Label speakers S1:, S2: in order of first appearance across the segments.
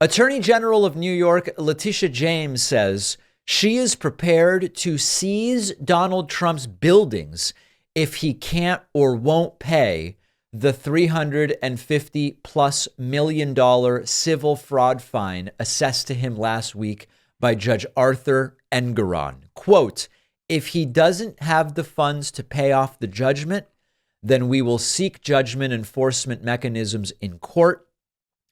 S1: Attorney General of New York, Letitia James, says she is prepared to seize Donald Trump's buildings if he can't or won't pay the $350+ million civil fraud fine assessed to him last week by Judge Arthur Engoron. Quote, if he doesn't have the funds to pay off the judgment, then we will seek judgment enforcement mechanisms in court,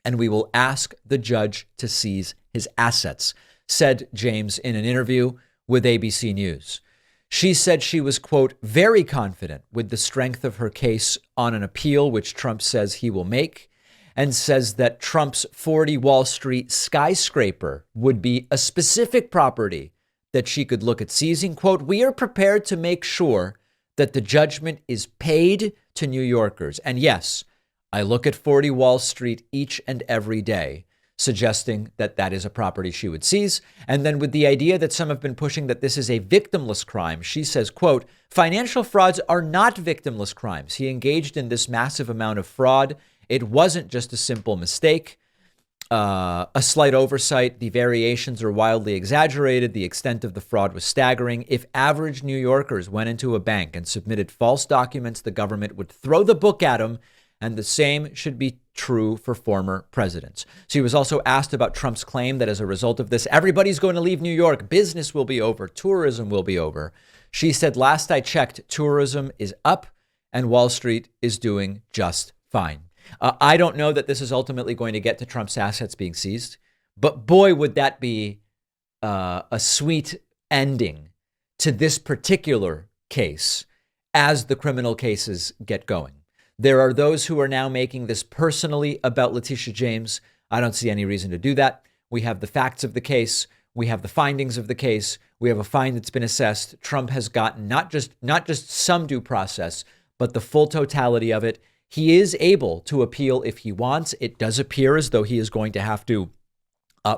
S1: and we will ask the judge to seize his assets, said James in an interview with ABC News. She said she was, quote, very confident with the strength of her case on an appeal, which Trump says he will make, and says that Trump's 40 Wall Street skyscraper would be a specific property that she could look at seizing. Quote, we are prepared to make sure that the judgment is paid to New Yorkers. And yes, I look at 40 Wall Street each and every day, suggesting that that is a property she would seize. And then with the idea that some have been pushing that this is a victimless crime, she says, quote, financial frauds are not victimless crimes. He engaged in this massive amount of fraud. It wasn't just a simple mistake, a slight oversight. The variations are wildly exaggerated. The extent of the fraud was staggering. If average New Yorkers went into a bank and submitted false documents, the government would throw the book at them. And the same should be true for former presidents. She was also asked about Trump's claim that as a result of this, everybody's going to leave New York. Business will be over. Tourism will be over. She said, last I checked, tourism is up and Wall Street is doing just fine. I don't know that this is ultimately going to get to Trump's assets being seized, but boy, would that be a sweet ending to this particular case as the criminal cases get going. There are those who are now making this personally about Letitia James. I don't see any reason to do that. We have the facts of the case. We have the findings of the case. We have a fine that's been assessed. Trump has gotten not just some due process, but the full totality of it. He is able to appeal if he wants. It does appear as though he is going to have to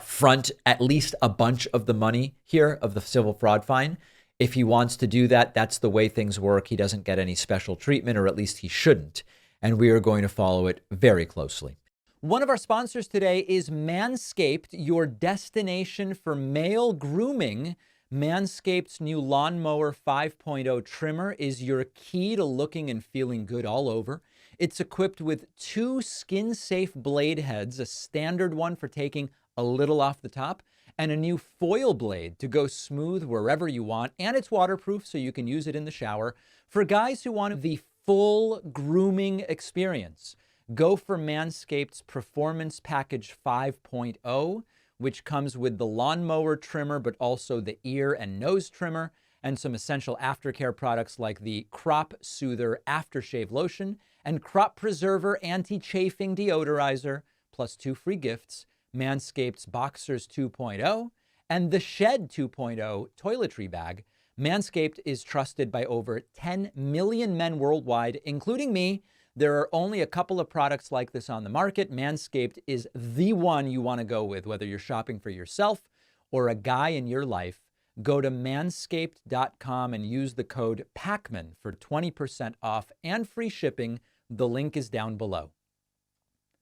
S1: front at least a bunch of the money here of the civil fraud fine. If he wants to do that, that's the way things work. He doesn't get any special treatment, or at least he shouldn't. And we are going to follow it very closely. One of our sponsors today is Manscaped, your destination for male grooming. Manscaped's new Lawnmower 5.0 trimmer is your key to looking and feeling good all over. It's equipped with 2 skin-safe blade heads, a standard one for taking a little off the top, and a new foil blade to go smooth wherever you want. And it's waterproof, so you can use it in the shower. For guys who want the full grooming experience, go for Manscaped's Performance Package 5.0, which comes with the lawnmower trimmer, but also the ear and nose trimmer, and some essential aftercare products like the Crop Soother Aftershave Lotion and Crop Preserver Anti-Chafing Deodorizer, plus 2 free gifts, Manscaped's Boxers 2.0 and the Shed 2.0 toiletry bag. Manscaped is trusted by over 10 million men worldwide, including me. There are only a couple of products like this on the market. Manscaped is the one you want to go with, whether you're shopping for yourself or a guy in your life. Go to manscaped.com and use the code PACMAN for 20% off and free shipping. The link is down below.